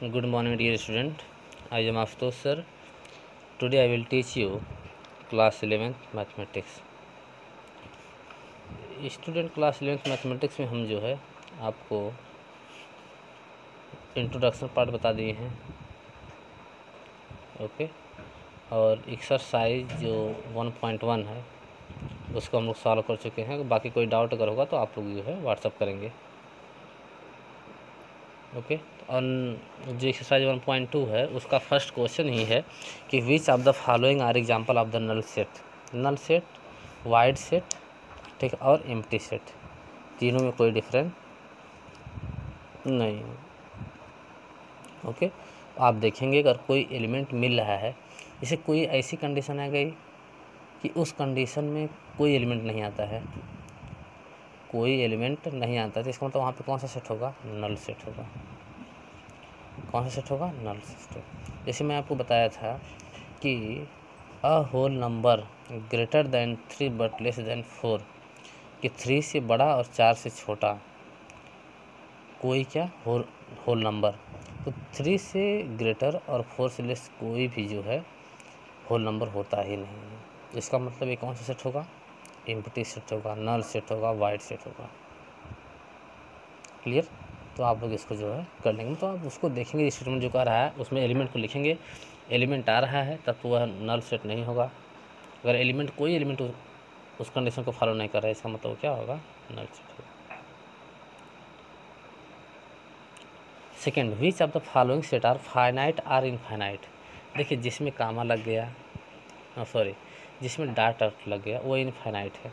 Good morning, dear student. I am Ashutosh sir. Today I will teach you class 11th mathematics. Student class 11th mathematics में हम जो है आपको introduction part बता दिए हैं, ओके। और एक्सरसाइज जो 1.1 है उसको हम लोग सॉल्व कर चुके हैं। बाकी कोई डाउट अगर होगा तो आप लोग जो है व्हाट्सअप करेंगे, ओके। और जो एक्सरसाइज 1.2 है उसका फर्स्ट क्वेश्चन ही है कि which of the following are example of the null set, void set, ठीक, और एम्प्टी सेट। तीनों में कोई डिफरेंस नहीं, ओके। आप देखेंगे अगर कोई एलिमेंट मिल रहा है, जैसे कोई ऐसी कंडीशन आ गई कि उस कंडीशन में कोई एलिमेंट नहीं आता है, कोई एलिमेंट नहीं आता है, तो इसका मतलब वहाँ पे कौन सा सेट होगा? नल सेट होगा। कौन सा सेट होगा? Null set. जैसे मैं आपको बताया था कि a whole number greater than 3 but less than 4, कि 3 से बड़ा और 4 से छोटा कोई क्या होल नंबर, तो 3 से ग्रेटर और 4 से लेस कोई भी जो है होल नंबर होता ही नहीं है। इसका मतलब ये कौन सा सेट होगा? एम्प्टी सेट होगा, नल सेट होगा, वाइड सेट होगा। क्लियर? तो आप लोग इसको जो है कर लेंगे, तो आप उसको देखेंगे स्टेटमेंट जो कह रहा है उसमें एलिमेंट को लिखेंगे। एलिमेंट आ रहा है तब तो वह नल सेट नहीं होगा। अगर एलिमेंट कोई एलिमेंट उस कंडीशन को फॉलो नहीं कर रहा है, इसका मतलब क्या होगा? नल सेट होगा। Second, which of the following set are finite or infinite. देखिए जिसमें कामा लग गया, जिसमें डाट लग गया वो इनफाइनाइट है।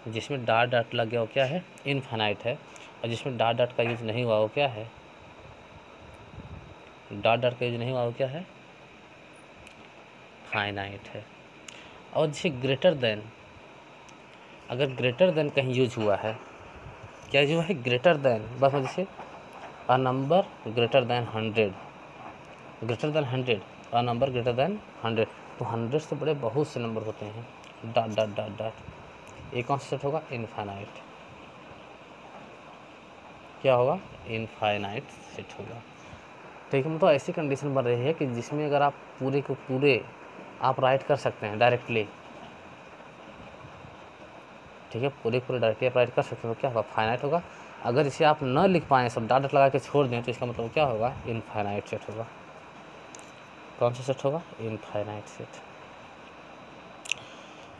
जिसमें डाट लग गया वो क्या है? इनफाइनाइट है। और जिसमें डाट का यूज नहीं हुआ वो क्या है? डाट का यूज नहीं हुआ वो क्या है? फाइनाइट है। और जैसे ग्रेटर देन, अगर ग्रेटर देन कहीं यूज हुआ है, क्या जो है ग्रेटर देन, बस जैसे a number greater then 100, greater than 100, a number greater then 100, तो 100 से बड़े बहुत से नंबर होते हैं, डाट डाट डाट डाट, ये कौन सा सेट होगा? इनफाइनाइट। क्या होगा? इनफाइनाइट सेट होगा। ठीक है, मतलब ऐसी कंडीशन बन रही है कि जिसमें अगर आप पूरे को पूरे आप राइट कर सकते हैं डायरेक्टली, ठीक है, पूरे डायरेक्टली आप राइट कर सकते हैं, तो क्या होगा? फाइनाइट होगा। अगर इसे आप न लिख पाएँ, सब डाट लगा के छोड़ दें, तो इसका मतलब क्या होगा? इनफाइनाइट सेट होगा। कौन सा सेट होगा? Infinite set,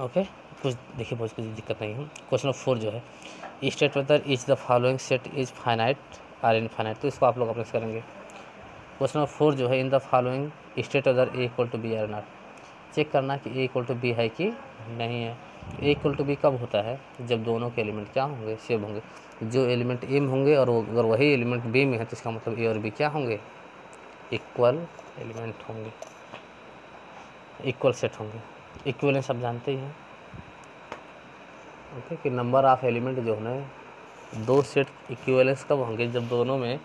okay. कुछ देखिए, बहुत कुछ दिक्कत नहीं है। क्वेश्चन नंबर 4 जो है, state whether is the following set is finite or infinite, तो इसको आप लोग अप्लाई करेंगे। क्वेश्चन नंबर 4 जो है, in the following state whether A equal to B or not, check करना कि ए इक्वल टू बी है कि नहीं है। ए इक्वल टू बी कब होता है? जब दोनों के एलिमेंट क्या होंगे? सेम होंगे। जो एलिमेंट ए में होंगे और अगर वही एलिमेंट बी में है, तो इसका मतलब ए और बी क्या होंगे? इक्वल एलिमेंट होंगे, इक्वल सेट होंगे। इक्वलेंस आप जानते ही हैं, ओके, कि नंबर ऑफ एलिमेंट जो है दो सेट इक्विवेलेंस कब होंगे? जब दोनों में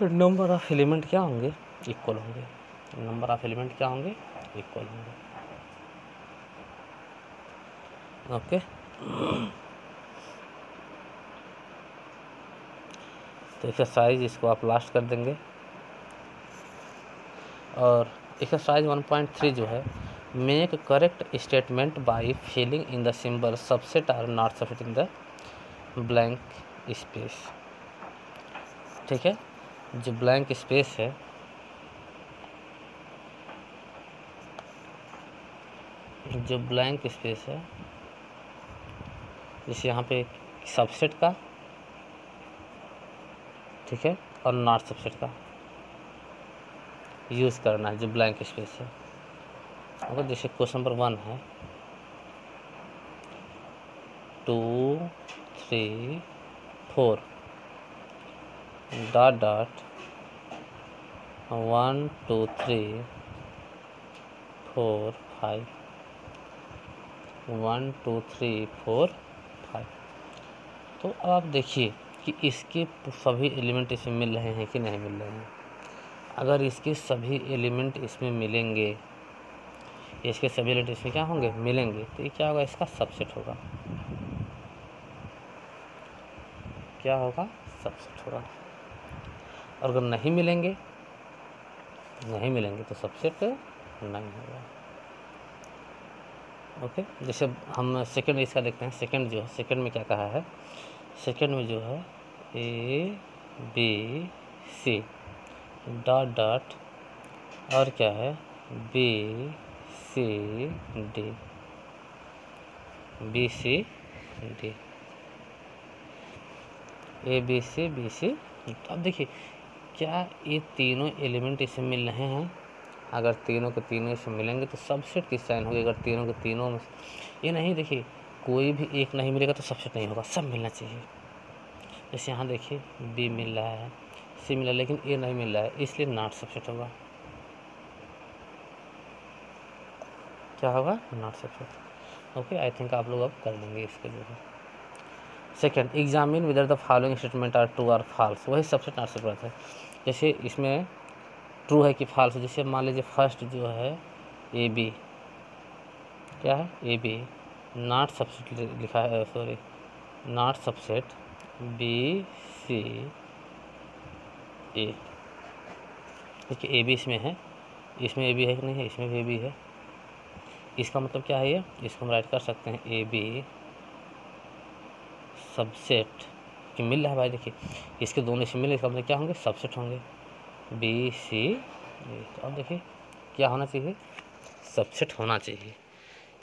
नंबर ऑफ एलिमेंट क्या होंगे? इक्वल होंगे। नंबर ऑफ एलिमेंट क्या होंगे? इक्वल होंगे, ओके। तो एक्सरसाइज इसको आप लास्ट कर देंगे। और एक्सरसाइज 1.3 जो है, make correct statement by filling in the symbol subset or not subset in the blank space. ठीक है, जो ब्लैंक स्पेस है, जो ब्लैंक स्पेस है, जैसे यहाँ पे सबसेट का, ठीक है, और नॉट सबसेट का यूज़ करना है, जो ब्लैंक स्पेस है। अगर जैसे क्वेश्चन नंबर 1 है, 2 3 4 डॉट डॉट 1 2 3 4 5 1 2 3 4 5। तो अब आप देखिए कि इसके सभी एलिमेंट इसमें मिल रहे हैं कि नहीं मिल रहे हैं। अगर इसके सभी एलिमेंट इसमें मिलेंगे, इसके सभी एलिमेंट इसमें क्या होंगे? मिलेंगे, तो ये क्या होगा? इसका सबसेट होगा। क्या होगा, सबसेट होगा। और अगर नहीं मिलेंगे तो सबसेट नहीं होगा। ओके, जैसे हम सेकंड इसका देखते हैं। सेकंड जो है, सेकंड में क्या कहा है, सेकंड में जो है A B C dot dot और क्या है B C D, B C D, A B C B C. अब देखिए क्या ये तीनों एलिमेंट इसे मिल रहे हैं। अगर तीनों के तीनों इसे मिलेंगे तो सबसेट किस साइन होगी। अगर तीनों के तीनों में ये नहीं, देखिए कोई भी एक नहीं मिलेगा तो सबसेट नहीं होगा, सब मिलना चाहिए। जैसे यहाँ देखिए बी मिल रहा है, सी मिला, लेकिन ए नहीं मिल रहा है, इसलिए नॉट सबसेट होगा। क्या होगा, not subset. Okay, I think आप लोग अब कर लेंगे इसके जो है। Second, examine whether the following statement are true और फॉल्स, वही सबसेट नॉट सबसेट है। जैसे इसमें ट्रू है कि फॉल्स है। जैसे मान लीजिए फर्स्ट जो है ए बी, क्या है ए बी नॉट सबसेट लिखा है, sorry not subset B C A. देखिए ए बी इसमें है, इसमें ए बी है कि नहीं है, इसमें भी ए बी है। इसका मतलब क्या है, ये इसको हम राइट कर सकते हैं ए बी सबसेट कि मिल रहा है भाई। देखिए इसके दोनों से मिले, इसका मतलब क्या होंगे, सबसेट होंगे बी सी ए। तो अब देखिए क्या होना चाहिए, सबसेट होना चाहिए,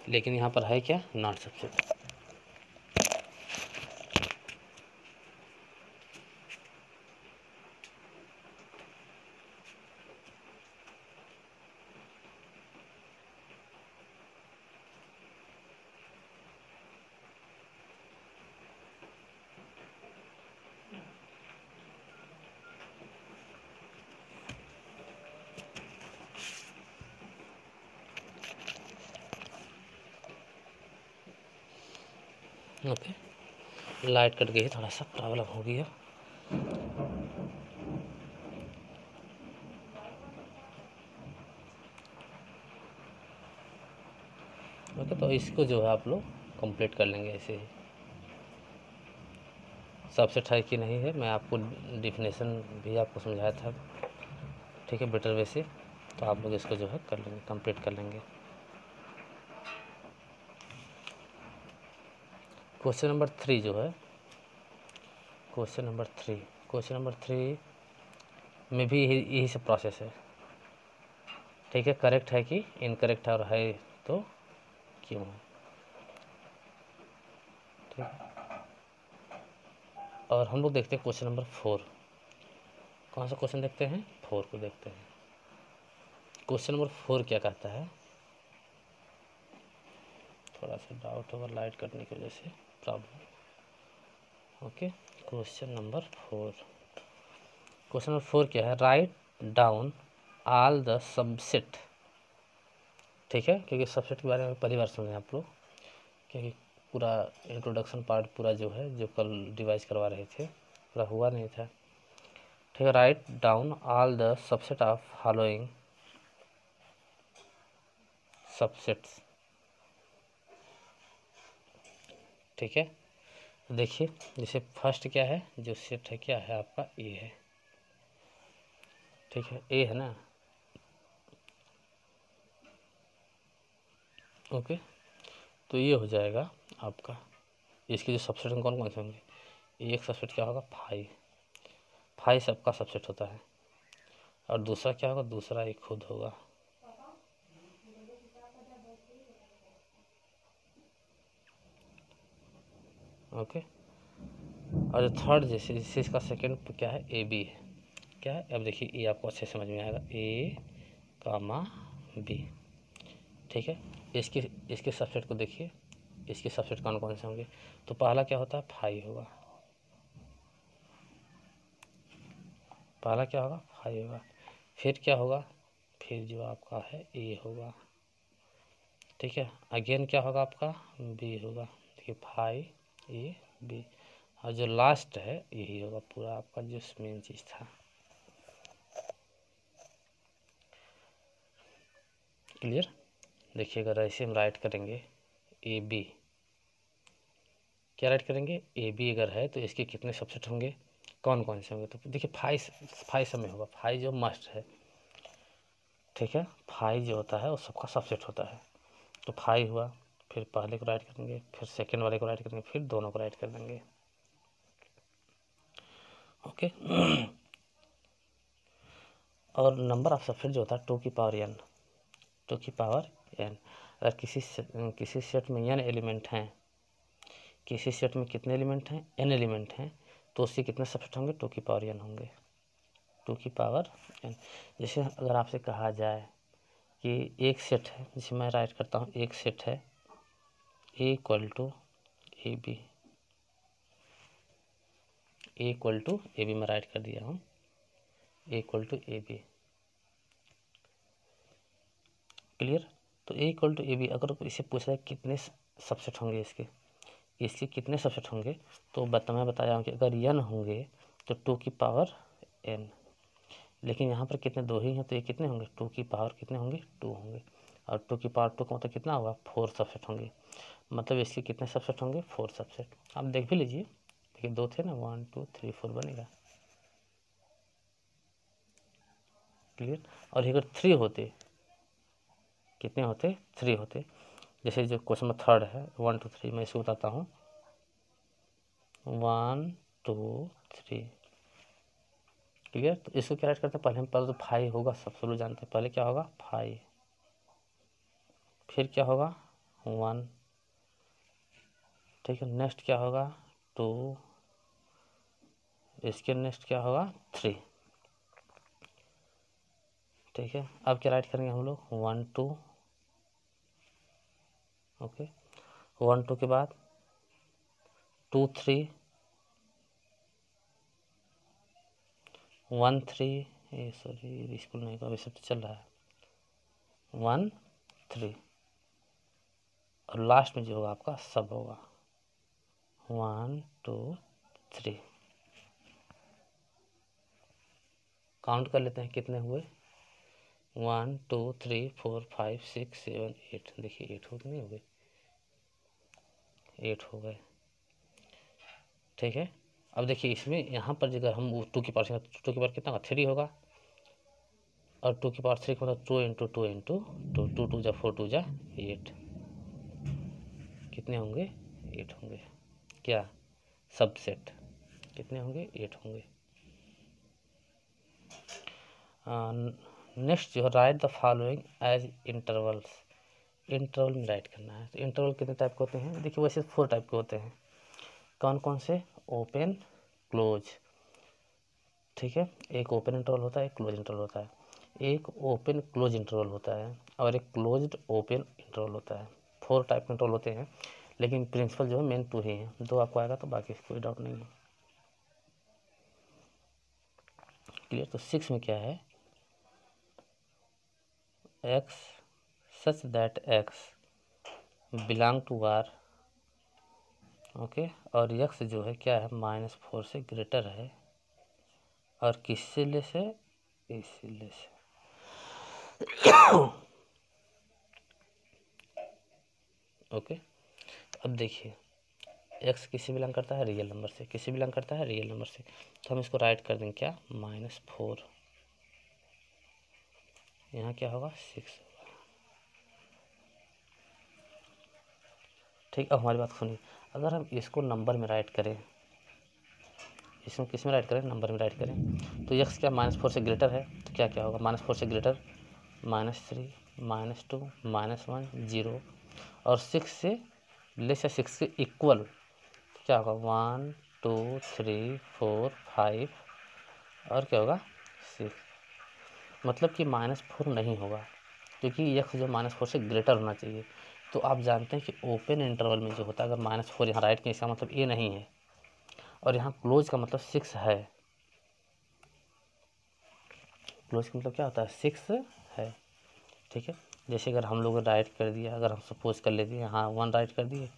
लेकिन यहाँ पर है क्या, not subset. Okay, light cut गई है, थोड़ा सा प्रॉब्लम हो गई है। ओके, तो इसको जो है आप लोग कंप्लीट कर लेंगे ऐसे ही। सबसेट है कि नहीं है, मैं आपको डिफिनेशन भी आपको समझाया था, ठीक है, बेटर वे से। तो आप लोग इसको जो है कर लेंगे, कंप्लीट कर लेंगे। क्वेश्चन नंबर 3 जो है, क्वेश्चन नंबर 3 में भी यही सब प्रोसेस है, ठीक है। करेक्ट है कि इनकरेक्ट है, और है तो क्यों है, ठीक। और हम लोग देखते हैं क्वेश्चन नंबर 4। कौन सा क्वेश्चन देखते हैं, 4 को देखते हैं। क्वेश्चन नंबर 4 क्या कहता है, थोड़ा सा डाउट होगा लाइट कटने की वजह से प्रॉब्लम। ओके, क्वेश्चन नंबर 4 क्या है, write down all the subset, ठीक है, क्योंकि सबसेट के बारे में पहली बार सुने आप लोग, क्योंकि पूरा इंट्रोडक्शन पार्ट पूरा जो है, जो कल रिवाइज करवा रहे थे, पूरा हुआ नहीं था, ठीक है। Write down all the subset of following subsets, ठीक है। देखिए जैसे फर्स्ट क्या है, जो सेट है क्या है आपका, ए है, ठीक है, ए है ना। ओके, तो ये हो जाएगा आपका, इसके जो सबसेट कौन कौन से होंगे, एक सबसेट क्या होगा, 5 सबका सबसेट होता है, और दूसरा क्या होगा, दूसरा एक खुद होगा। ओके, और थर्ड जैसे जैसे इसका सेकंड क्या है, ए बी है, क्या है, अब देखिए ये आपको अच्छे समझ में आएगा, ए कामा बी, ठीक है। इसके इसके सबसेट को देखिए, इसके सबसेट कौन कौन से होंगे, तो पहला क्या होता है, 5 होगा, पहला क्या होगा, 5 होगा। फिर क्या होगा, फिर जो आपका है ए होगा, ठीक है। अगेन क्या होगा आपका, बी होगा, देखिए 5 ए बी, और जो लास्ट है यही होगा पूरा आपका जो मेन चीज़ था। क्लियर, देखिए अगर ऐसे हम राइट करेंगे ए बी, क्या राइट करेंगे, ए बी अगर है तो इसके कितने सबसेट होंगे, कौन कौन से होंगे। तो देखिए फाइव समय होगा, फाइव जो मस्ट है, ठीक है, फाइव जो होता है वो सबका सबसेट होता है। तो फाइव हुआ, फिर पहले को राइट करेंगे, फिर सेकेंड वाले को राइट करेंगे, फिर दोनों को राइट कर देंगे। ओके। और नंबर ऑफ सबसेट जो होता है 2 की पावर n, 2 की पावर n। अगर किसी सेट में n एलिमेंट हैं, किसी सेट में कितने एलिमेंट हैं, n एलिमेंट हैं, तो उसके कितने सबसेट होंगे, 2 की पावर n होंगे, 2 की पावर n। जैसे अगर आपसे कहा जाए कि एक सेट है, जिसे मैं राइट करता हूँ, एक सेट है a equal to A B, A equal to A B मैं राइट कर दिया हूँ, A equal to A B, clear. तो A equal to A B, अगर इसे पूछा है कितने सबसेट होंगे इसके कितने सबसेट होंगे, तो मैं बताया हूँ कि अगर n होंगे तो 2 की पावर n, लेकिन यहाँ पर कितने, 2 ही हैं, तो ये कितने होंगे, 2 की पावर कितने होंगे, 2 होंगे। और 2 की पावर 2 का मतलब कितना होगा, 4 सबसेट होंगे। मतलब इसके कितने सबसेट होंगे, 4 सबसेट। आप देख भी लीजिए, देखिए 2 थे ना, 1 2 3 4 बनेगा, क्लियर। और अगर 3 होते, कितने होते, 3 होते। जैसे जो क्वेश्चन में थर्ड है 1 2 3, मैं इसे बताता हूँ, 1 2 3, क्लियर। तो इसको क्या राइट करते हैं, पहले तो 5 होगा, सब लोग जानते हैं, पहले क्या होगा 5, फिर क्या होगा 1, ठीक है, नेक्स्ट क्या होगा 2, इसके नेक्स्ट क्या होगा 3, ठीक है। अब क्या राइट करेंगे हम लोग 1 2, ओके, 1 2 के बाद 2 3, 1 3, ये सॉरी स्कूल नहीं का, अभी सब तो चल रहा है, 1 3, और लास्ट में जो होगा आपका सब होगा 1 2 3। काउंट कर लेते हैं कितने हुए, 1 2 3 4 5 6 7 8, देखिए 8 हो गए, नहीं हो गए, 8 हो गए, ठीक है। अब देखिए इसमें यहाँ पर अगर हम 2 की पावर, 2 की पावर कितना होगा, 3 होगा, और 2 की पावर 3 का मतलब 2 इंटू 2 इंटू 2, 2 2 जा 4 2 जा 8, कितने होंगे, 8 होंगे। क्या सबसेट कितने होंगे, 8 होंगे। नेक्स्ट जो है, write the following as intervals, interval में राइट करना है। तो इंटरवल कितने टाइप के होते हैं, देखिए वैसे 4 टाइप के होते हैं। कौन कौन से, ओपन क्लोज, ठीक है, एक ओपन इंटरवल होता है, एक क्लोज इंटरवल होता है, एक ओपन क्लोज इंटरवल होता है, और एक क्लोज्ड ओपन इंटरवल होता है। 4 टाइप के इंटरवल होते हैं, लेकिन प्रिंसिपल जो है मेन 2 ही हैं, 2 आपको आएगा तो बाकी कोई डाउट नहीं है, क्लियर। तो 6 में क्या है, x such that x belong to r, okay, और x जो है क्या है, -4 से ग्रेटर है, और किससे लेस है, इससे लेस है, ओके। अब देखिए x किससे बिलोंग करता है, रियल नंबर से, किससे बिलोंग करता है, रियल नंबर से। तो हम इसको राइट कर देंगे क्या, -4, यहाँ क्या होगा 6, ठीक। अब हमारी बात सुनिए, अगर हम इसको नंबर में राइट करें, इसमें किस में राइट करें, नंबर में राइट करें, तो x क्या -4 से ग्रेटर है, तो क्या क्या होगा, -4 से ग्रेटर -3 -2 -1 0, और 6 से लेस या 6 के इक्वल, तो क्या होगा 1 2 3 4 5, और क्या होगा 6, मतलब कि -4 नहीं होगा, क्योंकि x जो -4 से ग्रेटर होना चाहिए। तो आप जानते हैं कि ओपन इंटरवल में जो होता है, अगर -4 यहाँ राइट किया, इसका मतलब ये नहीं है, और यहाँ क्लोज का मतलब 6 है, क्लोज का मतलब क्या होता है, 6 है, ठीक है। जैसे अगर हम लोग राइट कर दिया, अगर हम सपोज कर लेते हैं यहाँ 1 राइट कर दिए,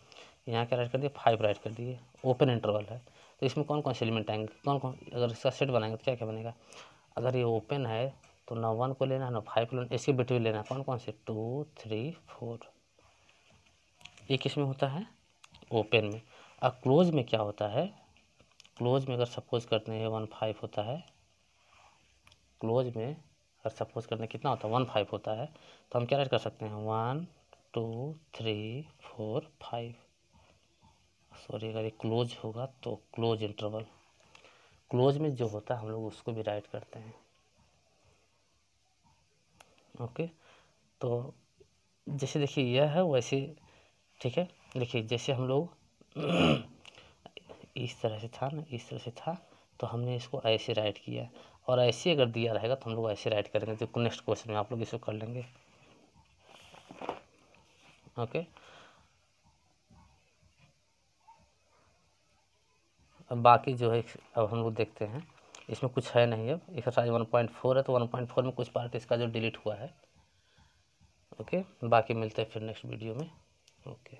यहाँ क्या राइट कर दिए, 5 राइट कर दिए, ओपन इंटरवल है, तो इसमें कौन कौन से एलिमेंट आएंगे, कौन कौन, अगर इसका सेट बनाएंगे तो क्या क्या बनेगा, अगर ये ओपन है तो ना 1 को लेना है ना 5 को लेना, इसके बिटवीन लेना है, कौन कौन से 2 3 4, ये किस में होता है, ओपन में। अब क्लोज में क्या होता है, क्लोज में अगर सपोज करते हैं 1 5 होता है, क्लोज में अगर सपोज करते हैं कितना होता है 1 5 होता है, तो हम क्या राइट कर सकते हैं 1 2 3 4 5। सॉरी, अगर ये क्लोज होगा तो क्लोज इंटरवल, क्लोज में जो होता है हम लोग उसको भी राइट करते हैं। ओके, तो जैसे देखिए यह है वैसे, ठीक है। देखिए जैसे हम लोग इस तरह से था ना, इस तरह से था, तो हमने इसको ऐसे राइट किया, और ऐसे अगर दिया रहेगा तो हम लोग ऐसे राइट करेंगे। तो नेक्स्ट क्वेश्चन में आप लोग इसको कर लेंगे। ओके, अब बाकी जो है अब हम लोग देखते हैं, इसमें कुछ है नहीं। अब एक्सरसाइज 1.4 है, तो 1.4 में कुछ पार्ट इसका जो डिलीट हुआ है। ओके, बाकी मिलते हैं फिर नेक्स्ट वीडियो में। ओके।